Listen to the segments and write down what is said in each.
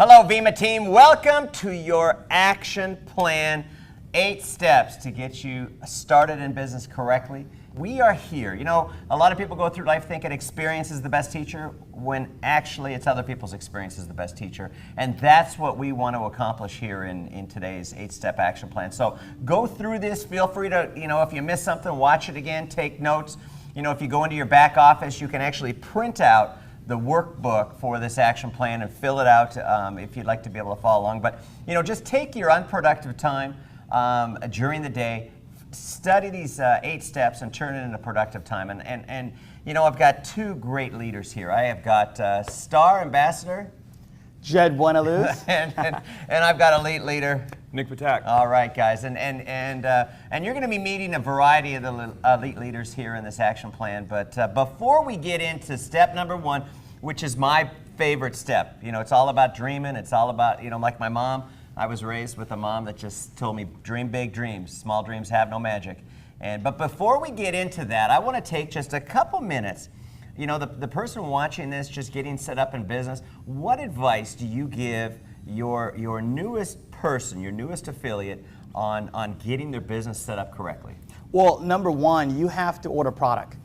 Hello, Vemma team. Welcome to your action plan, 8 steps to get you started in business correctly. We are here. You know, a lot of people go through life thinking experience is the best teacher, when actually it's other people's experience is the best teacher. And that's what we want to accomplish here in today's 8-step action plan. So go through this. Feel free to, if you miss something, watch it again, take notes. If you go into your back office, you can actually print out the workbook for this action plan and fill it out if you'd like to be able to follow along. But just take your unproductive time during the day, study these 8 steps and turn it into productive time. And I've got 2 great leaders here. I have got Star Ambassador Jed Buenaluz. and I've got elite leader Nick Patak. All right, guys, and you're going to be meeting a variety of the elite leaders here in this action plan. But before we get into step number 1, which is my favorite step, it's all about dreaming. It's all about, like my mom. I was raised with a mom that just told me, dream big dreams. Small dreams have no magic. But before we get into that, I want to take just a couple minutes. The person watching this, just getting set up in business, what advice do you give your newest person, your newest affiliate, on getting their business set up correctly? Well, number 1, you have to order product.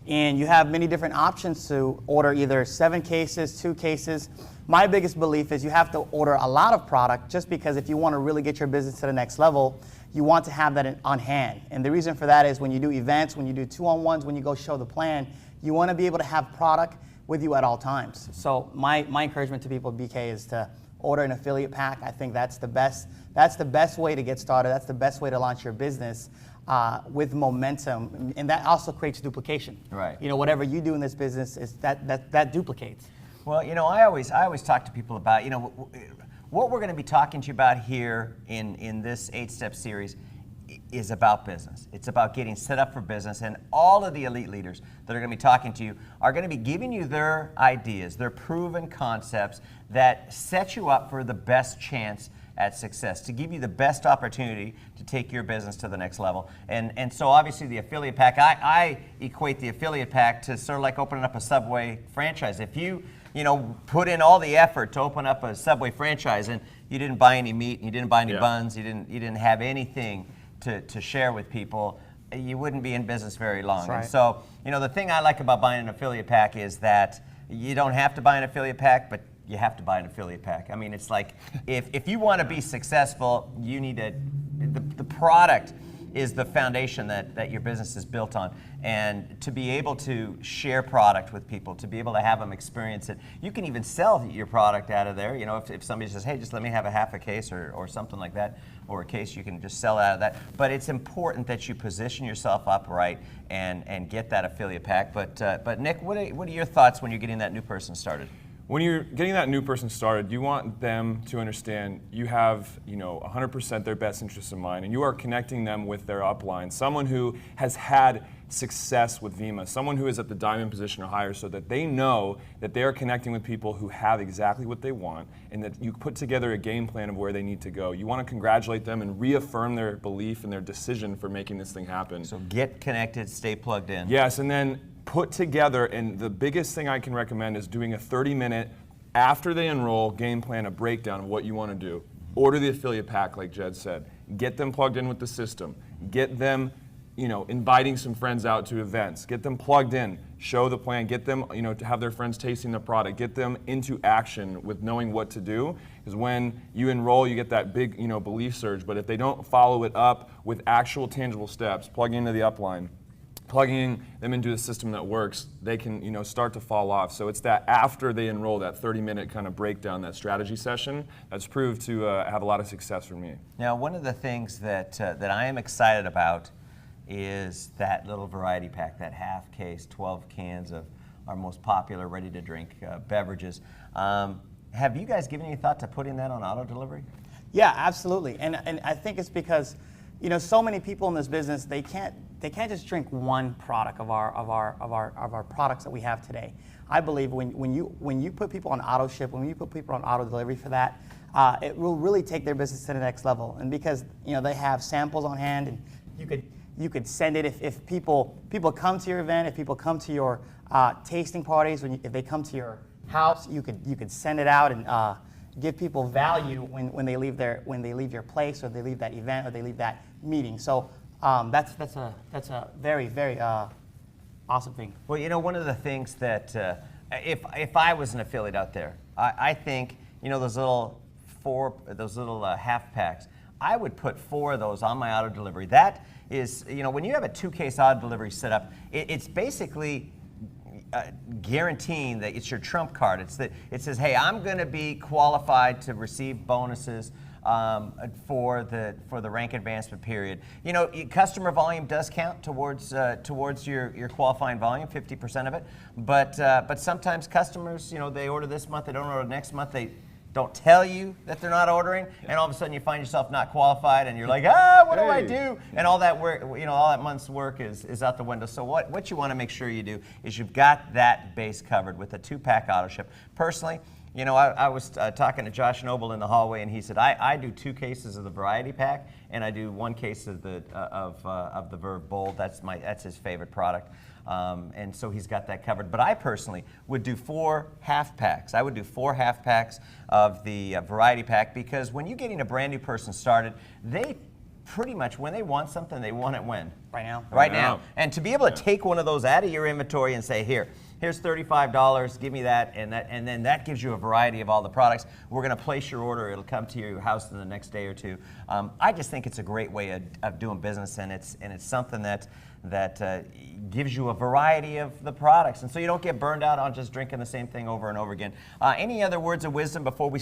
And you have many different options to order, either 7 cases, 2 cases. My biggest belief is you have to order a lot of product, just because if you want to really get your business to the next level, you want to have that on hand. And the reason for that is when you do events, when you do 2-on-1s, when you go show the plan, you want to be able to have product with you at all times. So my encouragement to people at BK is to order an affiliate pack. I think that's the best way to get started. That's the best way to launch your business with momentum, and that also creates duplication. Right. Whatever you do in this business is that duplicates. Well, I always talk to people about what we're going to be talking to you about here in this 8-step series is about business. It's about getting set up for business, and all of the elite leaders that are going to be talking to you are going to be giving you their ideas, their proven concepts that set you up for the best chance at success, to give you the best opportunity to take your business to the next level. And so obviously the affiliate pack, I equate the affiliate pack to sort of like opening up a Subway franchise. If you put in all the effort to open up a Subway franchise and you didn't buy any meat, and you didn't buy any buns, you didn't have anything to share with people, you wouldn't be in business very long. Right. And so, the thing I like about buying an affiliate pack is that you don't have to buy an affiliate pack, but you have to buy an affiliate pack. I mean, it's like if you want to be successful, you need the product is the foundation that your business is built on. And to be able to share product with people, to be able to have them experience it, you can even sell your product out of there. If somebody says, hey, just let me have a half a case or something like that, or a case, you can just sell out of that. But it's important that you position yourself up right and get that affiliate pack. But Nick, what are your thoughts when you're getting that new person started? When you're getting that new person started, you want them to understand you have 100% their best interests in mind, and you are connecting them with their upline, someone who has had success with Vemma, someone who is at the diamond position or higher, so that they know that they are connecting with people who have exactly what they want, and that you put together a game plan of where they need to go. You want to congratulate them and reaffirm their belief and their decision for making this thing happen. So get connected, stay plugged in. Yes, and then put together, and the biggest thing I can recommend is doing a 30-minute, after they enroll, game plan, a breakdown of what you want to do. Order the affiliate pack, like Jed said. Get them plugged in with the system. Get them, inviting some friends out to events. Get them plugged in. Show the plan. Get them, to have their friends tasting the product. Get them into action with knowing what to do. Because when you enroll, you get that big, belief surge. But if they don't follow it up with actual tangible steps, plugging into the upline, plugging them into a system that works, they can start to fall off. So it's that after they enroll, that 30-minute kind of breakdown, that strategy session, that's proved to have a lot of success for me. Now, one of the things that I am excited about is that little variety pack, that half case, 12 cans of our most popular ready-to-drink beverages. Have you guys given any thought to putting that on auto delivery? Yeah, absolutely. And I think it's because so many people in this business, they can't just drink one product of our products that we have today. I believe when you put people on auto ship, when you put people on auto delivery for that, it will really take their business to the next level. And because they have samples on hand, and you could send it if people come to your event, if people come to your tasting parties, if they come to your house, you could send it out give people value when they leave your place, or they leave that event, or they leave that meeting. So that's a very, very awesome thing. Well, you know, one of the things that if I was an affiliate out there, I think, you know, those little half packs, I would put 4 of those on my auto delivery. That is, you know, when you have a 2-case auto delivery set up, it's basically guaranteeing that it's your trump card. It says, hey, I'm going to be qualified to receive bonuses for the rank advancement period. You know, customer volume does count towards your qualifying volume, 50% of it. But sometimes customers, you know, they order this month, they don't order next month, they don't tell you that they're not ordering, and all of a sudden you find yourself not qualified, and you're like, what do I do? And all that work, you know, all that month's work is out the window. So what you want to make sure you do is you've got that base covered with a 2-pack auto ship. Personally, you know, I was talking to Josh Noble in the hallway, and he said, I do 2 cases of the variety pack, and I do 1 case of the Verve Bold. That's his favorite product. And so he's got that covered. But I personally would do 4 half packs. I would do 4 half packs of the variety pack, because when you're getting a brand new person started, they pretty much, when they want something, they want it when? Right now. Right now. And to be able to take one of those out of your inventory and say, here's $35, give me that, and then that gives you a variety of all the products. We're going to place your order. It'll come to your house in the next day or 2. I just think it's a great way of doing business, and it's something that gives you a variety of the products, and so you don't get burned out on just drinking the same thing over and over again. Any other words of wisdom before we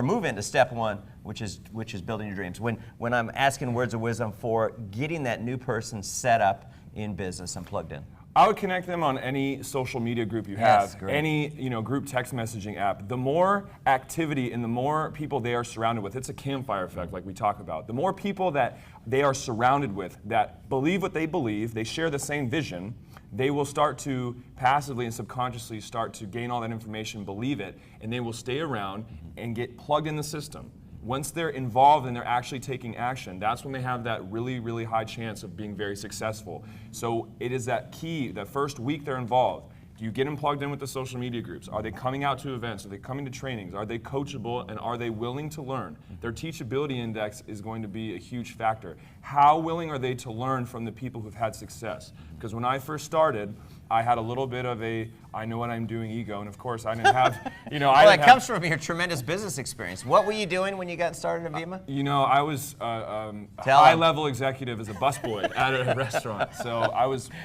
move into step 1, which is building your dreams? When I'm asking words of wisdom for getting that new person set up in business and plugged in. I would connect them on any social media group you have, any group text messaging app. The more activity and the more people they are surrounded with, it's a campfire effect like we talk about. The more people that they are surrounded with that believe what they believe, they share the same vision, they will start to passively and subconsciously start to gain all that information, believe it, and they will stay around and get plugged in the system. Once they're involved and they're actually taking action, that's when they have that really, really high chance of being very successful. So it is that key, the first week they're involved. Do you get them plugged in with the social media groups? Are they coming out to events? Are they coming to trainings? Are they coachable, and are they willing to learn? Their teachability index is going to be a huge factor. How willing are they to learn from the people who've had success? Because when I first started, I had a little bit of a I know what I'm doing ego, and of course I didn't have, well, that comes from your tremendous business experience. What were you doing when you got started at Vemma? I was a high-level executive as a busboy at a restaurant, so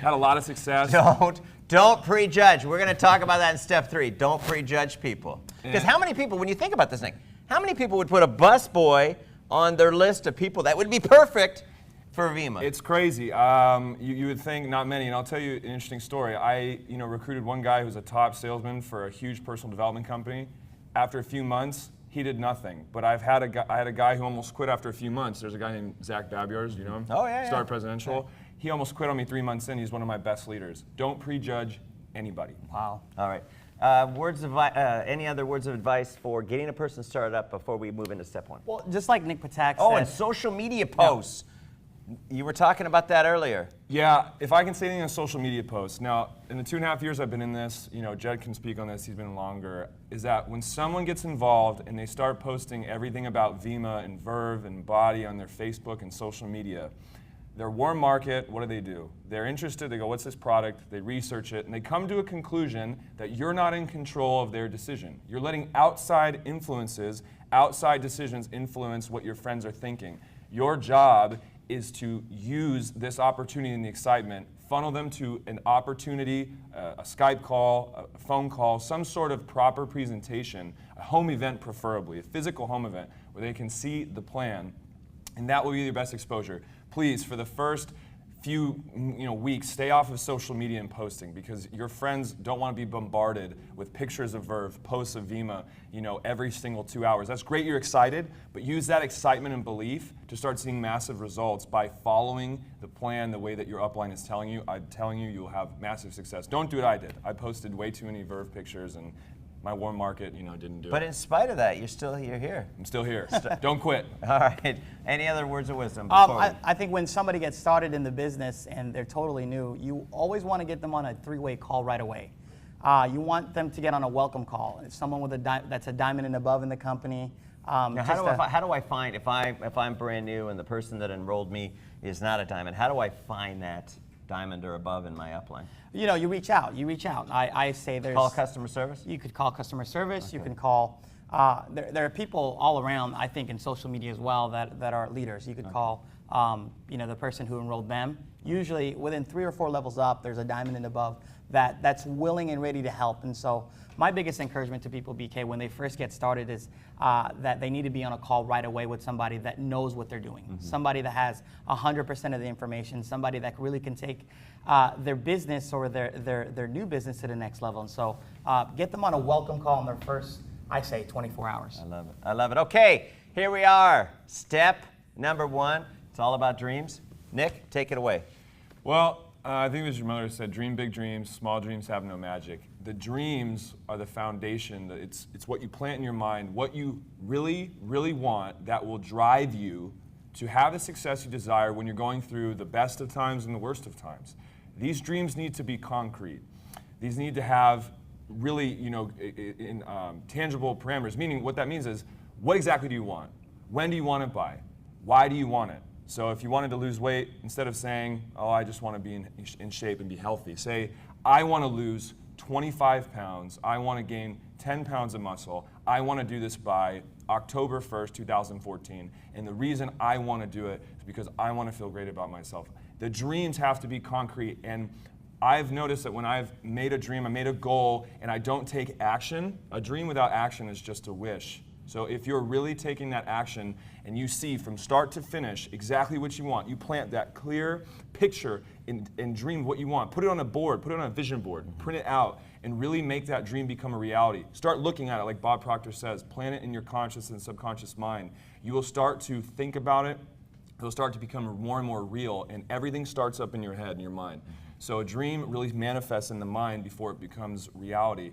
had a lot of success. Don't prejudge. We're going to talk about that in step 3. Don't prejudge people. Because how many people, when you think about this thing, how many people would put a busboy on their list of people that would be perfect for Vemma? It's crazy. You would think not many, and I'll tell you an interesting story. I recruited one guy who's a top salesman for a huge personal development company. After a few months, he did nothing. But I had a guy who almost quit after a few months. There's a guy named Zach Babyars, you know him? Oh, yeah. Started Presidential. Okay. He almost quit on me 3 months in. He's one of my best leaders. Don't prejudge anybody. Wow. All right. Any other words of advice for getting a person started up before we move into step 1? Well, just like Nick Patak said. Oh, and social media posts. You were talking about that earlier. Yeah, if I can say anything on social media posts. Now, in the 2.5 years I've been in this, Jed can speak on this, he's been longer, is that when someone gets involved and they start posting everything about Vemma and Verve and Body on their Facebook and social media, their warm market, what do? They're interested, they go, what's this product? They research it, and they come to a conclusion that you're not in control of their decision. You're letting outside influences, outside decisions influence what your friends are thinking. Your job is to use this opportunity and the excitement, funnel them to an opportunity, a Skype call, a phone call, some sort of proper presentation, a home event preferably, a physical home event where they can see the plan, and that will be your best exposure. Please, for the first few weeks, stay off of social media and posting, because your friends don't want to be bombarded with pictures of Verve, posts of Vemma, every single 2 hours. That's great, you're excited, but use that excitement and belief to start seeing massive results by following the plan the way that your upline is telling you. I'm telling you, you'll have massive success. Don't do what I did. I posted way too many Verve pictures, and my warm market, didn't do it. But in spite of that, you're here. I'm still here. Don't quit. All right. Any other words of wisdom? I think when somebody gets started in the business and they're totally new, you always want to get them on a 3-way call right away. You want them to get on a welcome call. It's someone with that's a diamond and above in the company. Now, how do I find, if I'm brand new and the person that enrolled me is not a diamond, how do I find that diamond or above in my upline? You know, you reach out. I say there's... Call customer service? You could call customer service. Okay. You can call... there are people all around, I think, in social media as well that are leaders. You could call, you know, the person who enrolled them. Usually, within 3 or 4 levels up, there's a diamond and above that's willing and ready to help. And so, my biggest encouragement to people, BK, when they first get started is that they need to be on a call right away with somebody that knows what they're doing, somebody that has 100% of the information, somebody that really can take their business or their new business to the next level. And so, get them on a welcome call in their first, I say, 24 hours. I love it. I love it. Okay, here we are. Step number 1. It's all about dreams. Nick, take it away. Well, I think as your mother said, dream big dreams, small dreams have no magic. The dreams are the foundation. It's what you plant in your mind, what you really, really want that will drive you to have the success you desire when you're going through the best of times and the worst of times. These dreams need to be concrete. These need to have really, you know, tangible parameters, meaning what that means is, what exactly do you want? When do you want it by? Why do you want it? So if you wanted to lose weight, instead of saying, oh, I just want to be in shape and be healthy, say, I want to lose 25 pounds. I want to gain 10 pounds of muscle. I want to do this by October 1st, 2014. And the reason I want to do it is because I want to feel great about myself. The dreams have to be concrete. And I've noticed that when I've made a dream, I made a goal, and I don't take action, a dream without action is just a wish. So if you're really taking that action and you see from start to finish exactly what you want, you plant that clear picture and dream what you want. Put it on a board, put it on a vision board, print it out, and really make that dream become a reality. Start looking at it like Bob Proctor says, plant it in your conscious and subconscious mind. You will start to think about it, it'll start to become more and more real, and everything starts up in your head and your mind. So a dream really manifests in the mind before it becomes reality.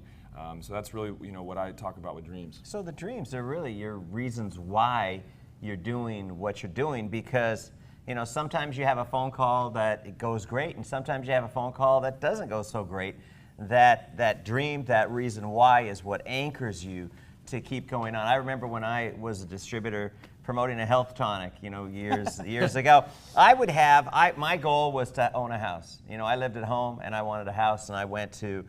So that's really, you know, what I talk about with dreams. So the dreams are really your reasons why you're doing what you're doing, because, you know, sometimes you have a phone call that it goes great, and sometimes you have a phone call that doesn't go so great. That dream, that reason why is what anchors you to keep going on. I remember when I was a distributor promoting a health tonic, you know, years ago. My goal was to own a house. You know, I lived at home and I wanted a house, and I went to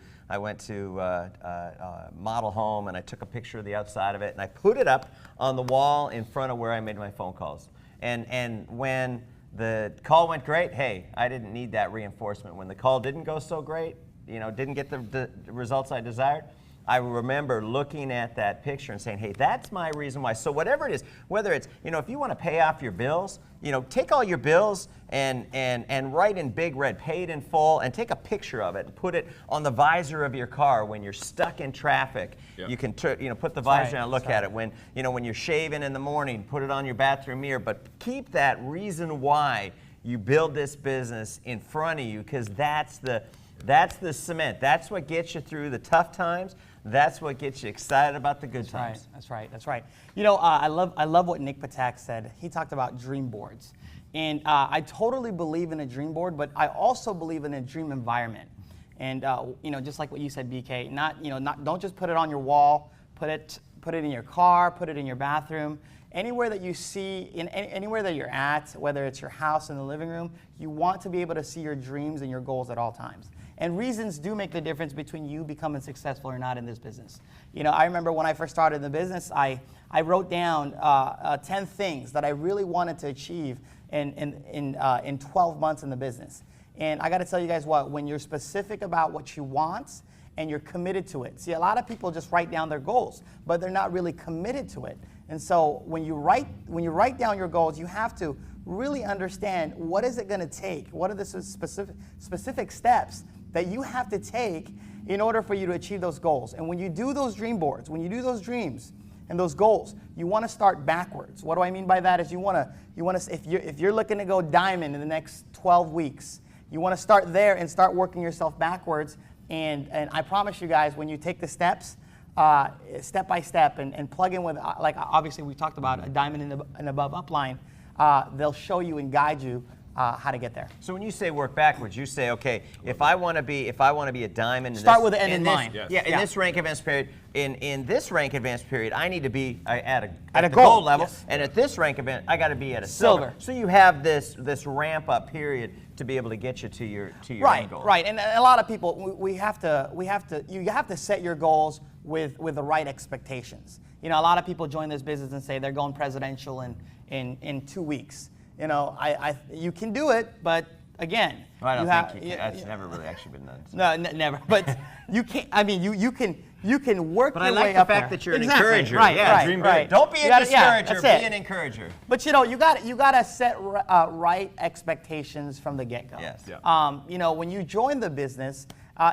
model home, and I took a picture of the outside of it, and I put it up on the wall in front of where I made my phone calls. And when the call went great, hey, I didn't need that reinforcement. When the call didn't go so great, you know, didn't get the results I desired, I remember looking at that picture and saying, hey, that's my reason why. So whatever it is, whether it's, you know, if you want to pay off your bills, you know, take all your bills and write in big red, paid in full, and take a picture of it and put it on the visor of your car when you're stuck in traffic. Yep. You can put the visor on and look at it. When, you know, when you're shaving in the morning, put it on your bathroom mirror, but keep that reason why you build this business in front of you, because that's the cement. That's what gets you through the tough times. That's what gets you excited about the good times. That's right. You know, I love what Nick Patak said. He talked about dream boards. And I totally believe in a dream board, but I also believe in a dream environment. And you know, just like what you said, BK, don't just put it on your wall, put it in your car, put it in your bathroom. Anywhere that you see, anywhere that you're at, whether it's your house in the living room, you want to be able to see your dreams and your goals at all times. And reasons do make the difference between you becoming successful or not in this business. You know, I remember when I first started in the business, I wrote down 10 things that I really wanted to achieve in 12 months in the business. And I got to tell you guys what, when you're specific about what you want and you're committed to it. See, a lot of people just write down their goals, but they're not really committed to it. And so when you write down your goals, you have to really understand, what is it going to take? What are the specific steps that you have to take in order for you to achieve those goals? And when you do those dream boards, when you do those dreams and those goals, you want to start backwards. What do I mean by that? Is you want to if you're looking to go diamond in the next 12 weeks, you want to start there and start working yourself backwards. And I promise you guys, when you take the steps, step by step, and plug in with, like obviously we talked about a diamond and above upline, they'll show you and guide you how to get there. So when you say work backwards, you say, okay, if I want to be a diamond, Start with the end in mind. Yes. Yeah, in this rank advanced period, in this rank advanced period, I need to be at a the gold, gold level, yes. and at this rank event, I got to be at a silver. So you have this ramp up period to be able to get you to your end goal. Right, and a lot of people, you have to set your goals with the right expectations. You know, a lot of people join this business and say they're going presidential in 2 weeks. You know, you can do it, but again, Well, I don't think that's never really actually been done. So. No, never. But you can't. I mean, you can work But your I like way the up fact there. that you're an Exactly, encourager. Right, Yeah, right, dream big. right. Don't be You a gotta- discourager. that's Be it. an encourager. But you know, you got to set right expectations from the get-go. Yes. Yeah. You know, when you join the business,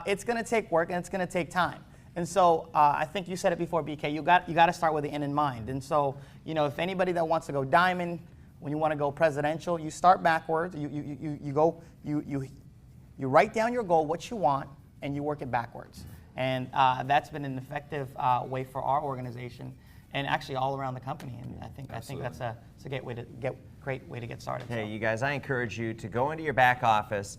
it's going to take work and it's going to take time. And so I think you said it before, BK. You got to start with the end in mind. And so, you know, if anybody that wants to go diamond, when you want to go presidential, you start backwards. You write down your goal, what you want, and you work it backwards. And that's been an effective way for our organization, and actually all around the company. And I think that's a great way to get started. Hey, So. you guys, I encourage you to go into your back office.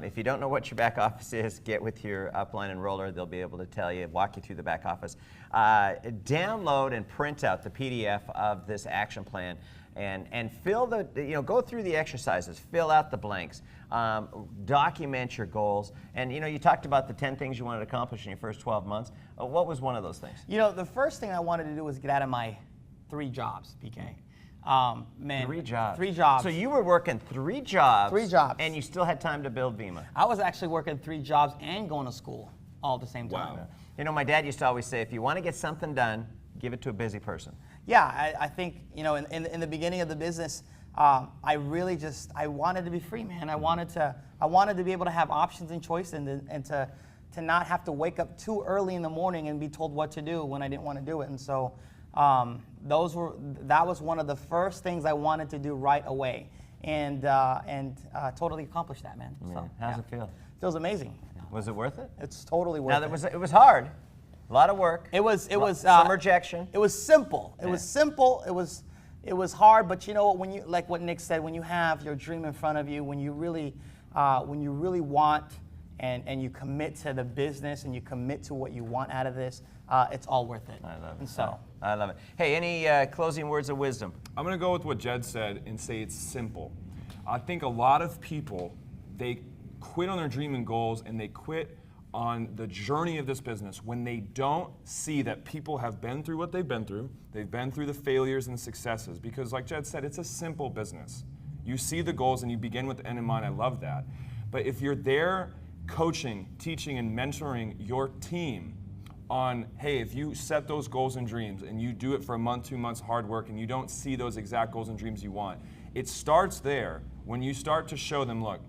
If you don't know what your back office is, get with your upline enroller. They'll be able to tell you, walk you through the back office. Download and print out the PDF of this action plan. And fill go through the exercises, fill out the blanks, document your goals. And you talked about the 10 things you wanted to accomplish in your first 12 months. What was one of those things? You know, the first thing I wanted to do was get out of my 3 jobs, PK. Man, 3 jobs. 3 jobs. So you were working 3 jobs. 3 jobs. And you still had time to build Vemma. I was actually working 3 jobs and going to school all at the same time. Wow. You know, my dad used to always say, if you want to get something done, give it to a busy person. Yeah, I think, in the beginning of the business, I wanted to be free, man. I wanted to be able to have options and choice and to not have to wake up too early in the morning and be told what to do when I didn't want to do it. And so that was one of the first things I wanted to do right away, and totally accomplished that, man. Yeah. So, How's it feel? Feels amazing. Was it worth it? It's totally worth Now, it. it was hard. A lot of work. It was some rejection. It was simple. It Yeah. was simple. It was hard, but you know what? When you, like what Nick said, when you have your dream in front of you, when you really want and you commit to the business and you commit to what you want out of this, it's all worth it. I love it. And so, I love it. Hey, any closing words of wisdom? I'm going to go with what Jed said and say it's simple. I think a lot of people, they quit on their dream and goals and they quit on the journey of this business when they don't see that people have been through what they've been through the failures and successes, because like Jed said, it's a simple business. You see the goals and you begin with the end in mind. I love that. But if you're there coaching, teaching, and mentoring your team on, hey, if you set those goals and dreams and you do it for a month, 2 months hard work and you don't see those exact goals and dreams you want, it starts there when you start to show them, look,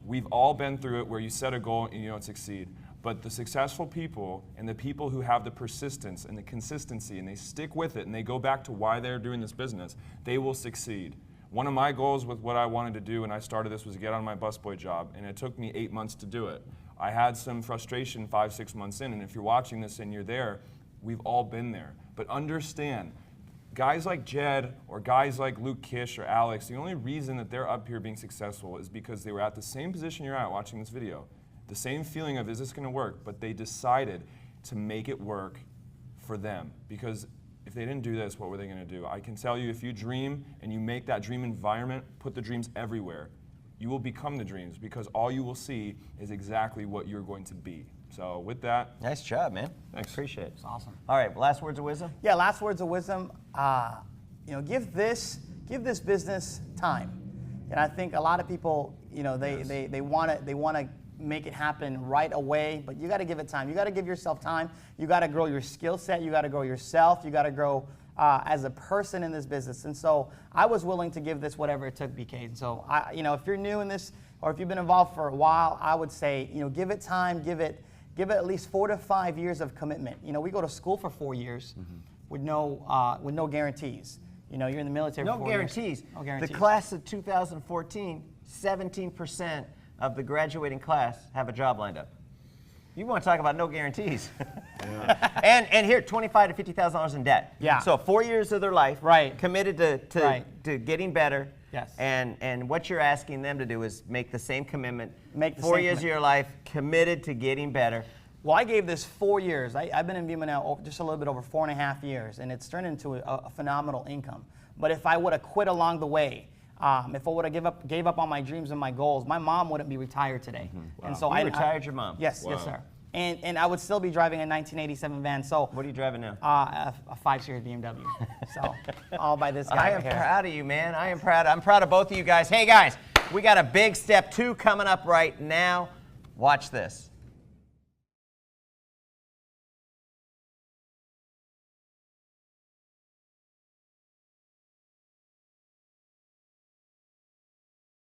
we've all been through it where you set a goal and you don't succeed. But the successful people and the people who have the persistence and the consistency and they stick with it and they go back to why they're doing this business, they will succeed. One of my goals with what I wanted to do when I started this was to get on my busboy job, and it took me 8 months to do it. I had some frustration 5-6 months in, and if you're watching this and you're there, we've all been there. But understand, guys like Jed or guys like Luke Kish or Alex, the only reason that they're up here being successful is because they were at the same position you're at watching this video. The same feeling of, is this going to work? But they decided to make it work for them. Because if they didn't do this, what were they going to do? I can tell you, if you dream and you make that dream environment, put the dreams everywhere, you will become the dreams, because all you will see is exactly what you're going to be. So with that, Nice job, man. Thanks. Appreciate it. it's awesome. All right, last words of wisdom? Yeah, last words of wisdom. Give this business time, and I think a lot of people, they want to make it happen right away, but you got to give it time. You got to give yourself time. You got to grow your skill set. You got to grow yourself. You got to grow as a person in this business. And so I was willing to give this whatever it took, BK. And so if you're new in this or if you've been involved for a while, I would say give it time. Give it at least 4 to 5 years of commitment. We go to school for 4 years with no guarantees. You're in the military. No for 4 years. guarantees. No guarantees. The class of 2014, 17% of the graduating class have a job lined up. You want to talk about no guarantees. Yeah. and here, $25,000 to $50,000 in debt. Yeah. So 4 years of their life, Right. committed to getting better, Yes. And what you're asking them to do is make the same commitment. Make the 4 same years of your life committed to getting better. Well, I gave this 4 years. I've been in Vemma now just a little bit over 4.5 years, and it's turned into a phenomenal income. But if I would have quit along the way, if I would have gave up on my dreams and my goals, my mom wouldn't be retired today. Wow. And so You retired your mom? Yes, yes, sir. And I would still be driving a 1987 van. So What are you driving now? a 5-series BMW. So all by this guy I am right here. proud of you, man. I am proud. I'm proud of both of you guys. Hey, guys, we got a big step 2 coming up right now. Watch this.